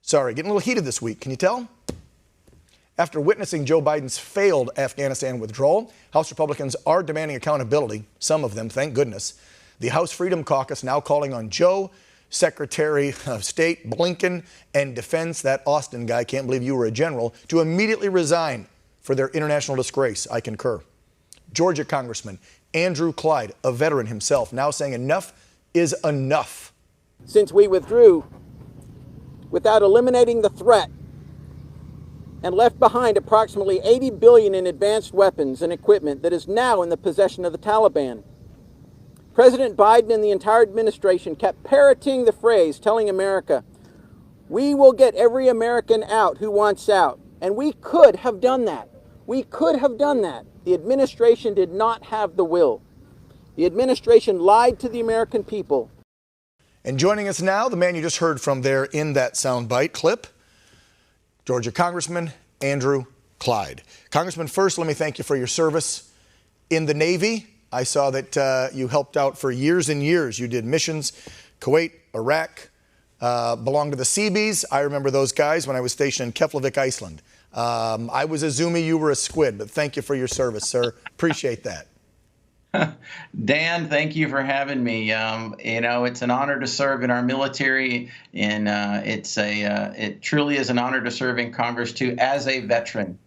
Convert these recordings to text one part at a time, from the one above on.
Sorry, getting a little heated this week. Can you tell? After witnessing Joe Biden's failed Afghanistan withdrawal, House Republicans are demanding accountability, some of them, thank goodness. The House Freedom Caucus now calling on Joe, Secretary of State Blinken, and Defense, that Austin guy, can't believe you were a general, to immediately resign for their international disgrace. I concur. Georgia Congressman Andrew Clyde, a veteran himself, now saying enough is enough. Since we withdrew without eliminating the threat and left behind approximately $80 billion in advanced weapons and equipment that is now in the possession of the Taliban. President Biden and the entire administration kept parroting the phrase, telling America, we will get every American out who wants out. And we could have done that. We could have done that. The administration did not have the will. The administration lied to the American people. And joining us now, the man you just heard from there in that soundbite clip, Georgia Congressman Andrew Clyde. Congressman, first, let me thank you for your service in the Navy. I saw that you helped out for years and years. You did missions, Kuwait, Iraq, belonged to the Seabees. I remember those guys when I was stationed in Keflavik, Iceland. I was a Zoomy, you were a squid, but thank you for your service, sir. Appreciate that. Dan, thank you for having me. It's an honor to serve in our military, and it truly is an honor to serve in Congress too as a veteran.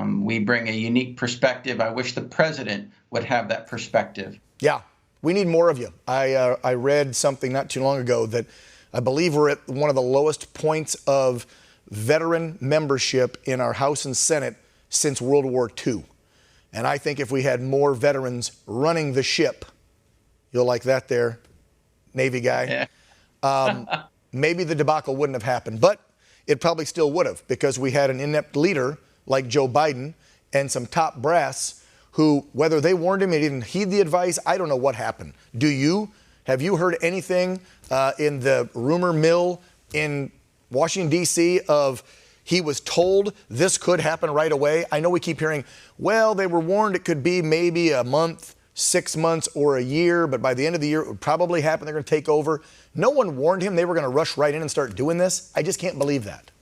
We bring a unique perspective. I wish the president would have that perspective. Yeah, we need more of you. I read something not too long ago that I believe we're at one of the lowest points of veteran membership in our House and Senate since World War II. And I think if we had more veterans running the ship, you'll like that there, Navy guy, maybe the debacle wouldn't have happened. But it probably still would have, because we had an inept leader like Joe Biden and some top brass who, whether they warned him, he didn't heed the advice, I don't know what happened. Do you? Have you heard anything in the rumor mill in Washington, D.C. of he was told this could happen right away? I know we keep hearing, well, they were warned it could be maybe a month, 6 months, or a year, but by the end of the year, it would probably happen. They're going to take over. No one warned him they were going to rush right in and start doing this. I just can't believe that.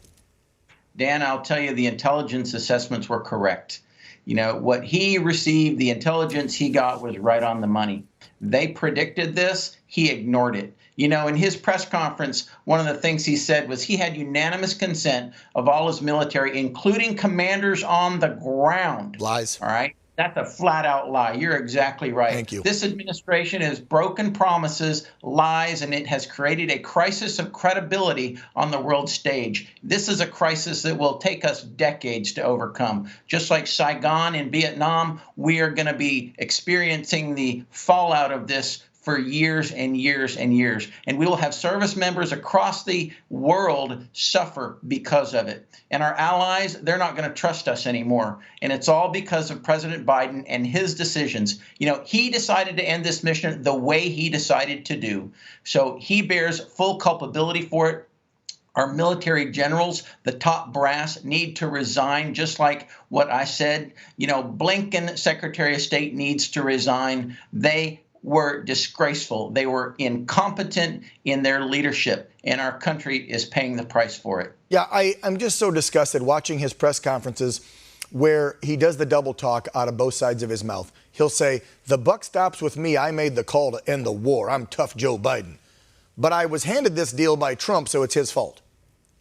Dan, I'll tell you, the intelligence assessments were correct. You know, what he received, the intelligence he got was right on the money. They predicted this. He ignored it. You know, in his press conference, one of the things he said was he had unanimous consent of all his military, including commanders on the ground. Lies. All right. That's a flat out lie. You're exactly right. Thank you. This administration has broken promises, lies, and it has created a crisis of credibility on the world stage. This is a crisis that will take us decades to overcome. Just like Saigon in Vietnam, we are going to be experiencing the fallout of this for years and years and years. And we will have service members across the world suffer because of it. And our allies, they're not going to trust us anymore. And it's all because of President Biden and his decisions. You know, he decided to end this mission the way he decided to do. So he bears full culpability for it. Our military generals, the top brass, need to resign, just like what I said. You know, Blinken, Secretary of State, needs to resign. They were disgraceful. They were incompetent in their leadership, and our country is paying the price for it. Yeah, I'm just so disgusted watching his press conferences where he does the double talk out of both sides of his mouth. He'll say, the buck stops with me. I made the call to end the war. I'm tough Joe Biden. But I was handed this deal by Trump, so it's his fault.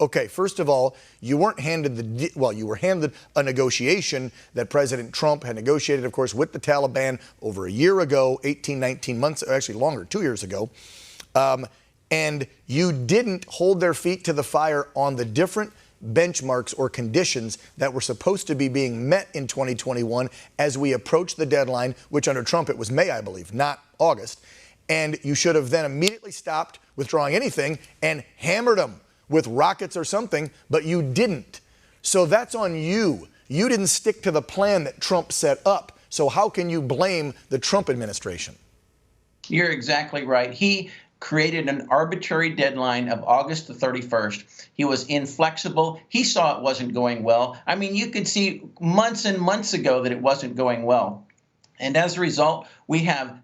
Okay, first of all, you weren't handed you were handed a negotiation that President Trump had negotiated, of course, with the Taliban over a year ago, 18, 19 months, actually longer, 2 years ago. And you didn't hold their feet to the fire on the different benchmarks or conditions that were supposed to be being met in 2021 as we approached the deadline, which under Trump it was May, I believe, not August. And you should have then immediately stopped withdrawing anything and hammered them with rockets or something, but you didn't. So that's on you. You didn't stick to the plan that Trump set up. So how can you blame the Trump administration? You're exactly right. He created an arbitrary deadline of August the 31st. He was inflexible. He saw it wasn't going well. I mean, you could see months and months ago that it wasn't going well. And as a result, we have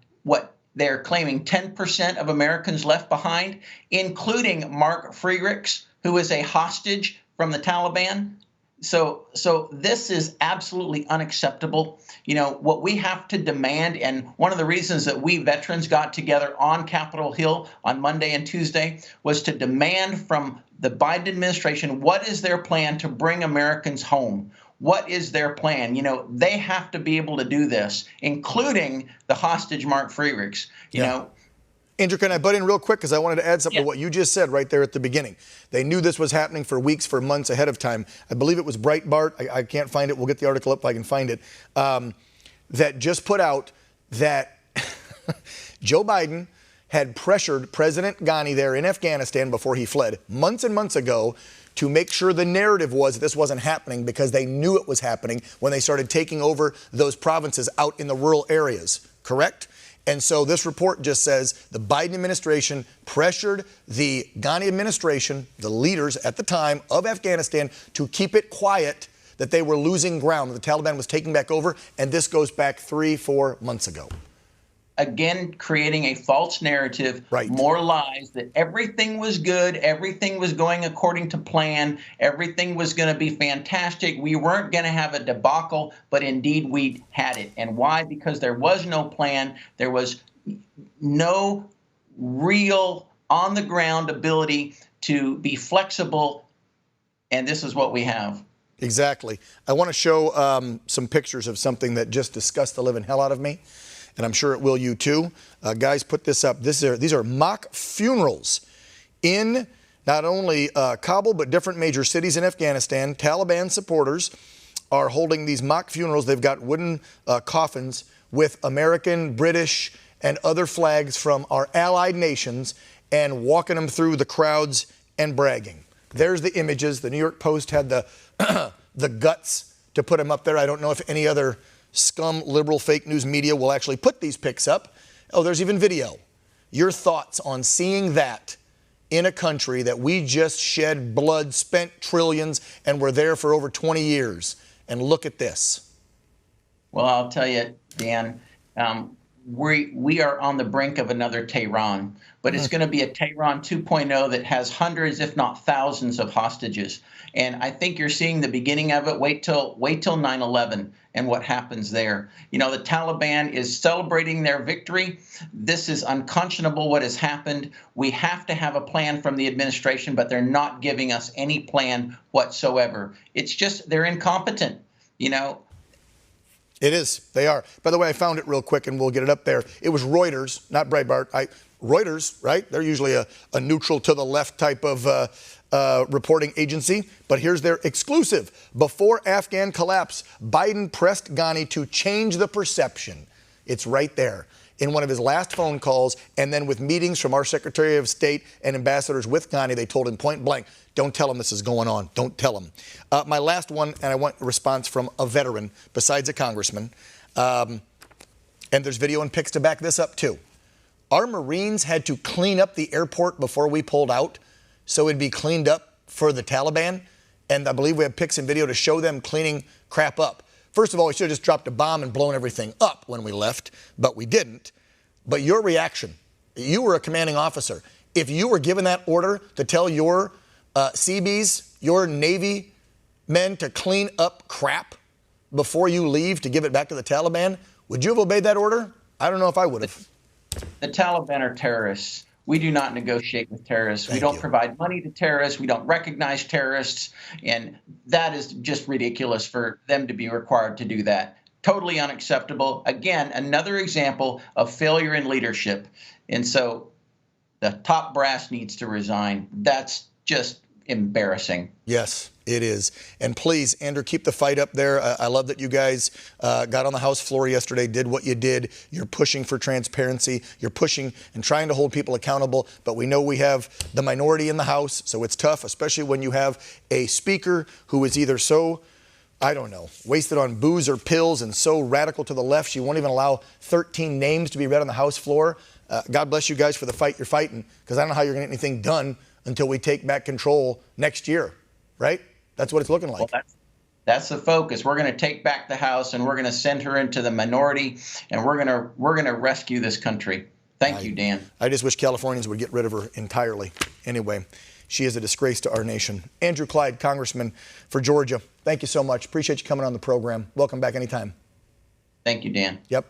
They're claiming 10% of Americans left behind, including Mark Friedrichs, who is a hostage from the Taliban. So this is absolutely unacceptable. What we have to demand, and one of the reasons that we veterans got together on Capitol Hill on Monday and Tuesday was to demand from the Biden administration, what is their plan to bring Americans home? What is their plan? They have to be able to do this, including the hostage Mark Friedrichs. Andrew, can I butt in real quick? Because I wanted to add something to what you just said right there at the beginning. They knew this was happening for weeks, for months ahead of time. I believe it was Breitbart. I can't find it. We'll get the article up if I can find it. That just put out that Joe Biden had pressured President Ghani there in Afghanistan before he fled months and months ago to make sure the narrative was that this wasn't happening, because they knew it was happening when they started taking over those provinces out in the rural areas, correct? And so this report just says the Biden administration pressured the Ghani administration, the leaders at the time of Afghanistan, to keep it quiet, that they were losing ground, that the Taliban was taking back over, and this goes back 3-4 months ago. Again, creating a false narrative, right. More lies, that everything was good, everything was going according to plan, everything was going to be fantastic. We weren't going to have a debacle, but indeed we had it. And why? Because there was no plan. There was no real on-the-ground ability to be flexible, and this is what we have. Exactly. I want to show some pictures of something that just disgusts the living hell out of me, and I'm sure it will you too. Guys, put this up. These are mock funerals in not only Kabul, but different major cities in Afghanistan. Taliban supporters are holding these mock funerals. They've got wooden coffins with American, British, and other flags from our allied nations, and walking them through the crowds and bragging. There's the images. The New York Post had the the guts to put them up there. I don't know if any other scum liberal fake news media will actually put these pics up. Oh, there's even video. Your thoughts on seeing that in a country that we just shed blood, spent trillions, and were there for over 20 years. And look at this. Well, I'll tell you, Dan, we are on the brink of another Tehran, but it's going to be a Tehran 2.0 that has hundreds, if not thousands, of hostages. And I think you're seeing the beginning of it. Wait till 9/11 and what happens there. The Taliban is celebrating their victory. This is unconscionable what has happened. We have to have a plan from the administration, but they're not giving us any plan whatsoever. It's just they're incompetent, It is. They are. By the way, I found it real quick, and we'll get it up there. It was Reuters, not Breitbart. Reuters, right? They're usually a neutral to the left type of reporting agency. But here's their exclusive. Before Afghan collapse, Biden pressed Ghani to change the perception. It's right there in one of his last phone calls, and then with meetings from our Secretary of State and ambassadors with Ghani, they told him point blank, don't tell him this is going on. Don't tell him. My last one, and I want a response from a veteran besides a congressman, and there's video and pics to back this up too. Our Marines had to clean up the airport before we pulled out, so it'd be cleaned up for the Taliban, and I believe we have pics and video to show them cleaning crap up. First of all, we should have just dropped a bomb and blown everything up when we left, but we didn't. But your reaction, you were a commanding officer. If you were given that order to tell your Seabees, your Navy men to clean up crap before you leave to give it back to the Taliban, would you have obeyed that order? I don't know if I would have. The Taliban are terrorists. We do not negotiate with terrorists. We don't provide money to terrorists. We don't recognize terrorists. And that is just ridiculous for them to be required to do that. Totally unacceptable. Again, another example of failure in leadership. And so the top brass needs to resign. That's just embarrassing. Yes, it is. And please, Andrew, keep the fight up there. I love that you guys got on the House floor yesterday, did what you did. You're pushing for transparency. You're pushing and trying to hold people accountable. But we know we have the minority in the House, so it's tough, especially when you have a speaker who is either so, I don't know, wasted on booze or pills and so radical to the left, she won't even allow 13 names to be read on the House floor. God bless you guys for the fight you're fighting, because I don't know how you're going to get anything done until we take back control next year, right? That's what it's looking like. Well, that's the focus. We're going to take back the House, and we're going to send her into the minority, and we're going to rescue this country. Thank you, Dan. I just wish Californians would get rid of her entirely. Anyway, she is a disgrace to our nation. Andrew Clyde, Congressman for Georgia, thank you so much. Appreciate you coming on the program. Welcome back anytime. Thank you, Dan. Yep.